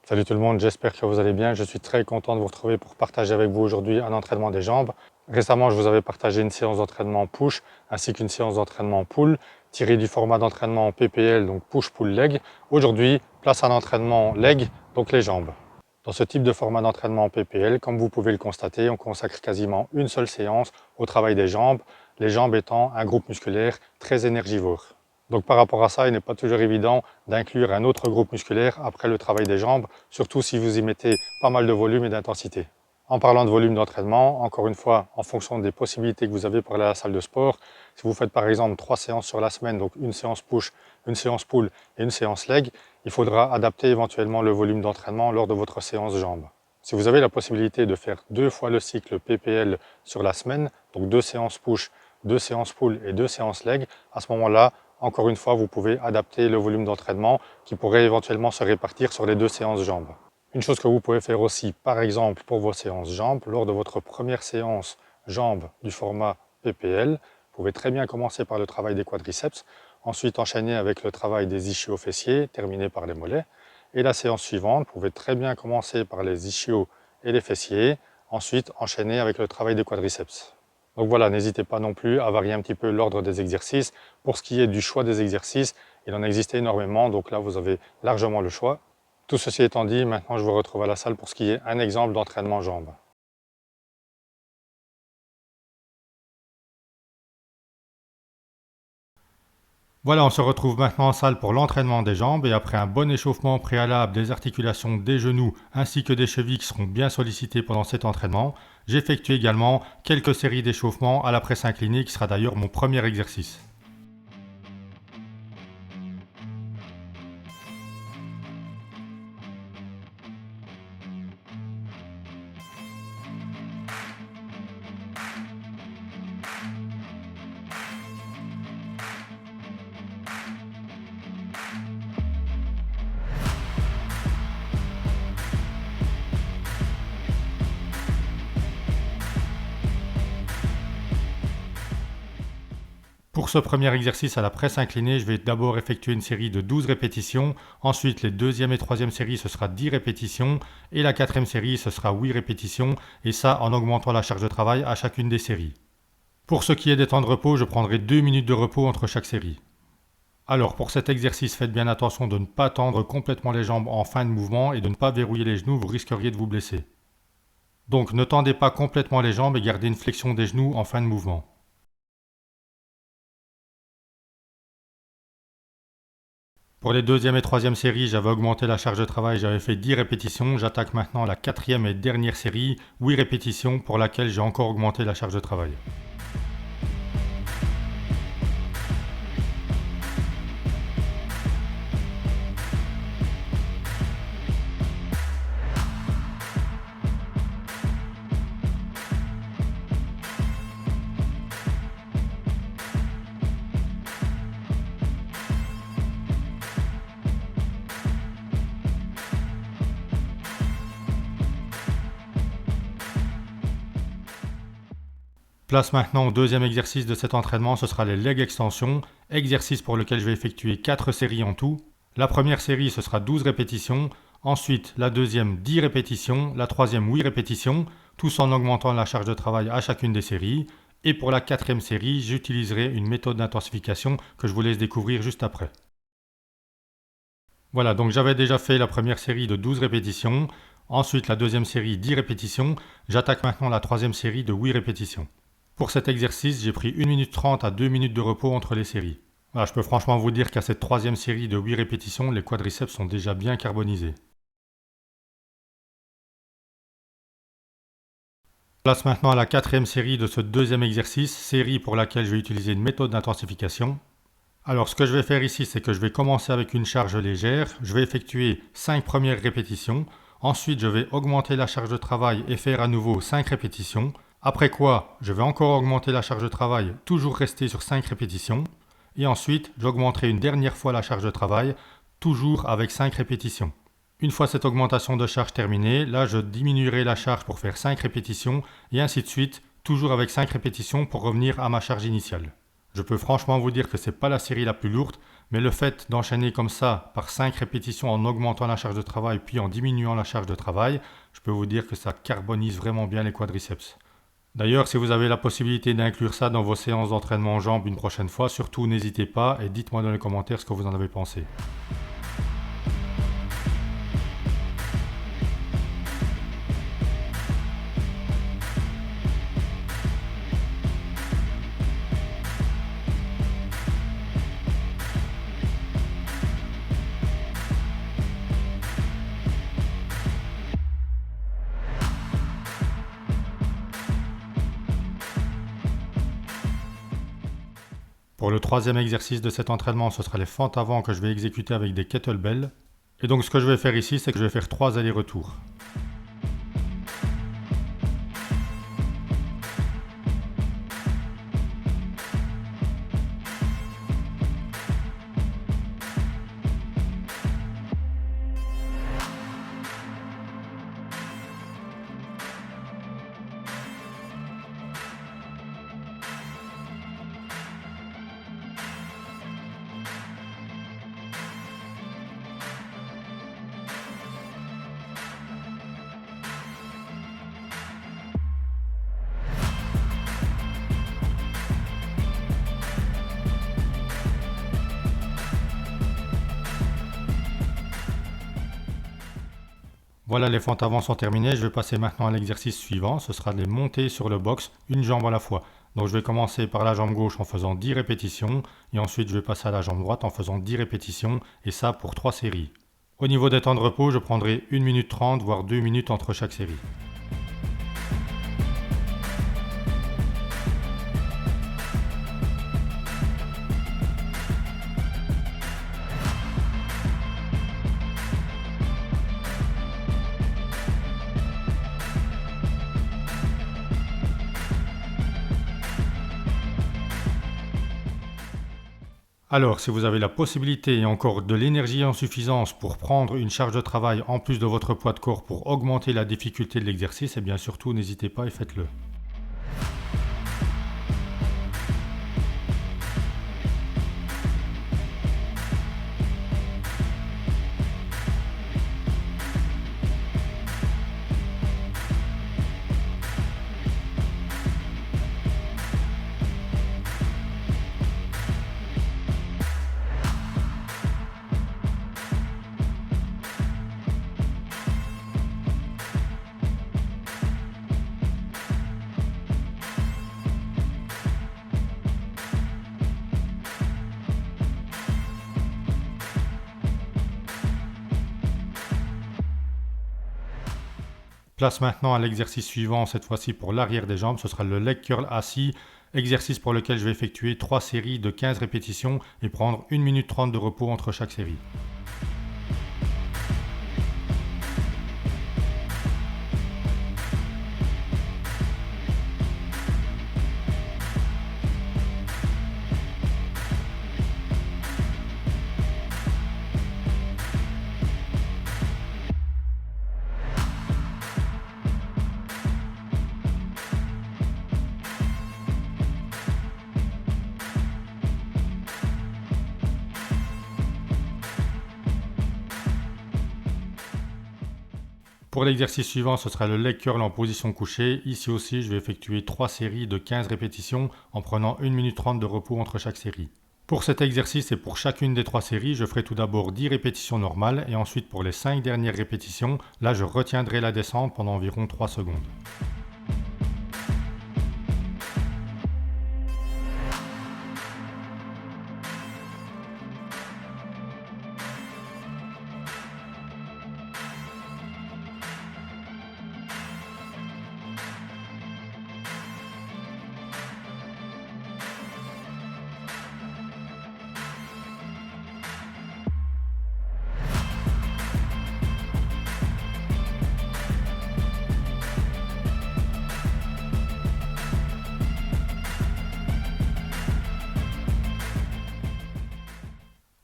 Salut tout le monde, j'espère que vous allez bien. Je suis très content de vous retrouver pour partager avec vous aujourd'hui un entraînement des jambes. Récemment, je vous avais partagé une séance d'entraînement push ainsi qu'une séance d'entraînement pull tirée du format d'entraînement PPL, donc push-pull leg. Aujourd'hui, place à l'entraînement leg, donc les jambes. Dans ce type de format d'entraînement PPL, comme vous pouvez le constater, on consacre quasiment une seule séance au travail des jambes, les jambes étant un groupe musculaire très énergivore. Donc par rapport à ça, il n'est pas toujours évident d'inclure un autre groupe musculaire après le travail des jambes, surtout si vous y mettez pas mal de volume et d'intensité. En parlant de volume d'entraînement, encore une fois, en fonction des possibilités que vous avez pour aller à la salle de sport, si vous faites par exemple 3 séances sur la semaine, donc une séance push, une séance pull et une séance leg, il faudra adapter éventuellement le volume d'entraînement lors de votre séance jambes. Si vous avez la possibilité de faire 2 fois le cycle PPL sur la semaine, donc 2 séances push, 2 séances pull et 2 séances leg, à ce moment-là, encore une fois, vous pouvez adapter le volume d'entraînement qui pourrait éventuellement se répartir sur les 2 séances jambes. Une chose que vous pouvez faire aussi, par exemple pour vos séances jambes, lors de votre première séance jambes du format PPL, vous pouvez très bien commencer par le travail des quadriceps, ensuite enchaîner avec le travail des ischio-fessiers, terminé par les mollets, et la séance suivante, vous pouvez très bien commencer par les ischios et les fessiers, ensuite enchaîner avec le travail des quadriceps. Donc voilà, n'hésitez pas non plus à varier un petit peu l'ordre des exercices. Pour ce qui est du choix des exercices, il en existe énormément, donc là vous avez largement le choix. Tout ceci étant dit, maintenant je vous retrouve à la salle pour ce qui est un exemple d'entraînement jambes. Voilà, on se retrouve maintenant en salle pour l'entraînement des jambes et après un bon échauffement préalable des articulations des genoux ainsi que des chevilles qui seront bien sollicitées pendant cet entraînement, j'effectue également quelques séries d'échauffement à la presse inclinée qui sera d'ailleurs mon premier exercice. Pour ce premier exercice à la presse inclinée, je vais d'abord effectuer une série de 12 répétitions, ensuite les deuxième et troisième séries ce sera 10 répétitions et la quatrième série ce sera 8 répétitions et ça en augmentant la charge de travail à chacune des séries. Pour ce qui est des temps de repos, je prendrai 2 minutes de repos entre chaque série. Alors pour cet exercice, faites bien attention de ne pas tendre complètement les jambes en fin de mouvement et de ne pas verrouiller les genoux, vous risqueriez de vous blesser. Donc ne tendez pas complètement les jambes et gardez une flexion des genoux en fin de mouvement. Pour les deuxième et troisième séries, j'avais augmenté la charge de travail, j'avais fait 10 répétitions. J'attaque maintenant la quatrième et dernière série, 8 répétitions pour laquelle j'ai encore augmenté la charge de travail. Place maintenant au deuxième exercice de cet entraînement, ce sera les leg extensions, exercice pour lequel je vais effectuer 4 séries en tout. La première série ce sera 12 répétitions, ensuite la deuxième 10 répétitions, la troisième 8 répétitions, tous en augmentant la charge de travail à chacune des séries. Et pour la quatrième série, j'utiliserai une méthode d'intensification que je vous laisse découvrir juste après. Voilà, donc j'avais déjà fait la première série de 12 répétitions, ensuite la deuxième série 10 répétitions, j'attaque maintenant la troisième série de 8 répétitions. Pour cet exercice, j'ai pris 1 minute 30 à 2 minutes de repos entre les séries. Voilà, je peux franchement vous dire qu'à cette troisième série de 8 répétitions, les quadriceps sont déjà bien carbonisés. Place maintenant à la quatrième série de ce deuxième exercice, série pour laquelle je vais utiliser une méthode d'intensification. Alors ce que je vais faire ici, c'est que je vais commencer avec une charge légère, je vais effectuer 5 premières répétitions, ensuite je vais augmenter la charge de travail et faire à nouveau 5 répétitions, après quoi je vais encore augmenter la charge de travail, toujours rester sur 5 répétitions, et ensuite j'augmenterai une dernière fois la charge de travail, toujours avec 5 répétitions. Une fois cette augmentation de charge terminée, là je diminuerai la charge pour faire 5 répétitions, et ainsi de suite, toujours avec 5 répétitions pour revenir à ma charge initiale. Je peux franchement vous dire que c'est pas la série la plus lourde, Mais le fait d'enchaîner comme ça par 5 répétitions en augmentant la charge de travail puis en diminuant la charge de travail, je peux vous dire que ça carbonise vraiment bien les quadriceps. D'ailleurs, si vous avez la possibilité d'inclure ça dans vos séances d'entraînement en jambes une prochaine fois, surtout n'hésitez pas et dites-moi dans les commentaires ce que vous en avez pensé. Pour le troisième exercice de cet entraînement, ce sera les fentes avant que je vais exécuter avec des kettlebells. Et donc ce que je vais faire ici, c'est que je vais faire 3 allers-retours. Voilà, les fentes avant sont terminées. Je vais passer maintenant à l'exercice suivant. Ce sera des montées sur le box, une jambe à la fois. Donc je vais commencer par la jambe gauche en faisant 10 répétitions. Et ensuite je vais passer à la jambe droite en faisant 10 répétitions. Et ça pour 3 séries. Au niveau des temps de repos, je prendrai 1 minute 30 voire 2 minutes entre chaque série. Alors, si vous avez la possibilité et encore de l'énergie en suffisance pour prendre une charge de travail en plus de votre poids de corps pour augmenter la difficulté de l'exercice, eh bien surtout n'hésitez pas et faites-le. Place maintenant à l'exercice suivant, cette fois-ci pour l'arrière des jambes, ce sera le leg curl assis, exercice pour lequel je vais effectuer 3 séries de 15 répétitions et prendre 1 minute 30 de repos entre chaque série. Pour l'exercice suivant, ce sera le leg curl en position couchée. Ici aussi, je vais effectuer 3 séries de 15 répétitions en prenant 1 minute 30 de repos entre chaque série. Pour cet exercice et pour chacune des 3 séries, je ferai tout d'abord 10 répétitions normales et ensuite pour les 5 dernières répétitions, là je retiendrai la descente pendant environ 3 secondes.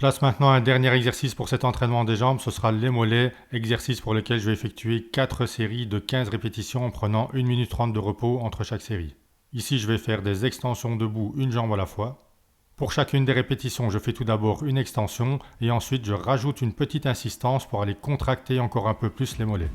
Place maintenant un dernier exercice pour cet entraînement des jambes, ce sera les mollets, exercice pour lequel je vais effectuer 4 séries de 15 répétitions en prenant 1 minute 30 de repos entre chaque série. Ici je vais faire des extensions debout, une jambe à la fois. Pour chacune des répétitions, je fais tout d'abord une extension et ensuite je rajoute une petite insistance pour aller contracter encore un peu plus les mollets.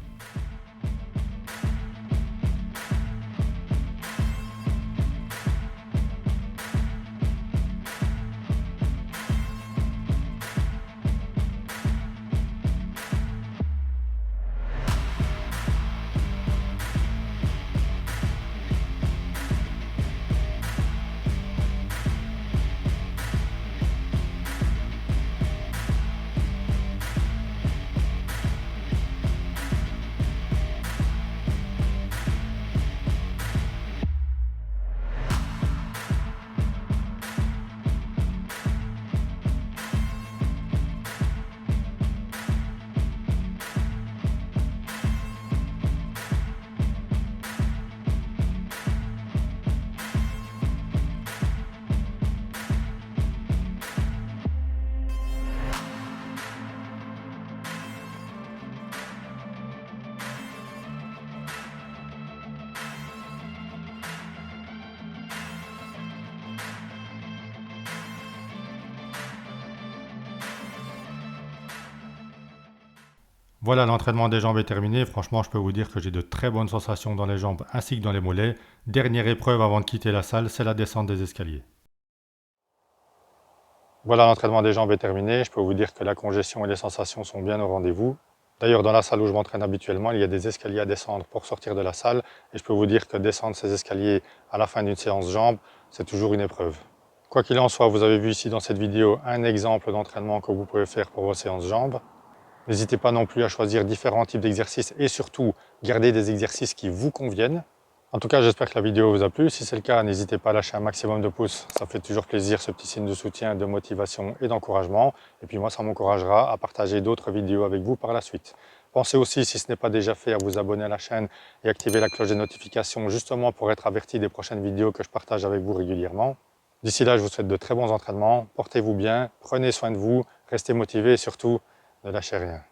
Voilà, l'entraînement des jambes est terminé. Franchement, je peux vous dire que j'ai de très bonnes sensations dans les jambes ainsi que dans les mollets. Dernière épreuve avant de quitter la salle, c'est la descente des escaliers. Voilà, l'entraînement des jambes est terminé. Je peux vous dire que la congestion et les sensations sont bien au rendez-vous. D'ailleurs, dans la salle où je m'entraîne habituellement, il y a des escaliers à descendre pour sortir de la salle. Et je peux vous dire que descendre ces escaliers à la fin d'une séance jambes, c'est toujours une épreuve. Quoi qu'il en soit, vous avez vu ici dans cette vidéo un exemple d'entraînement que vous pouvez faire pour vos séances jambes. N'hésitez pas non plus à choisir différents types d'exercices et surtout, garder des exercices qui vous conviennent. En tout cas, j'espère que la vidéo vous a plu. Si c'est le cas, n'hésitez pas à lâcher un maximum de pouces. Ça fait toujours plaisir, ce petit signe de soutien, de motivation et d'encouragement. Et puis moi, ça m'encouragera à partager d'autres vidéos avec vous par la suite. Pensez aussi, si ce n'est pas déjà fait, à vous abonner à la chaîne et activer la cloche des notifications justement pour être averti des prochaines vidéos que je partage avec vous régulièrement. D'ici là, je vous souhaite de très bons entraînements. Portez-vous bien, prenez soin de vous, restez motivés et surtout, ne lâchez rien.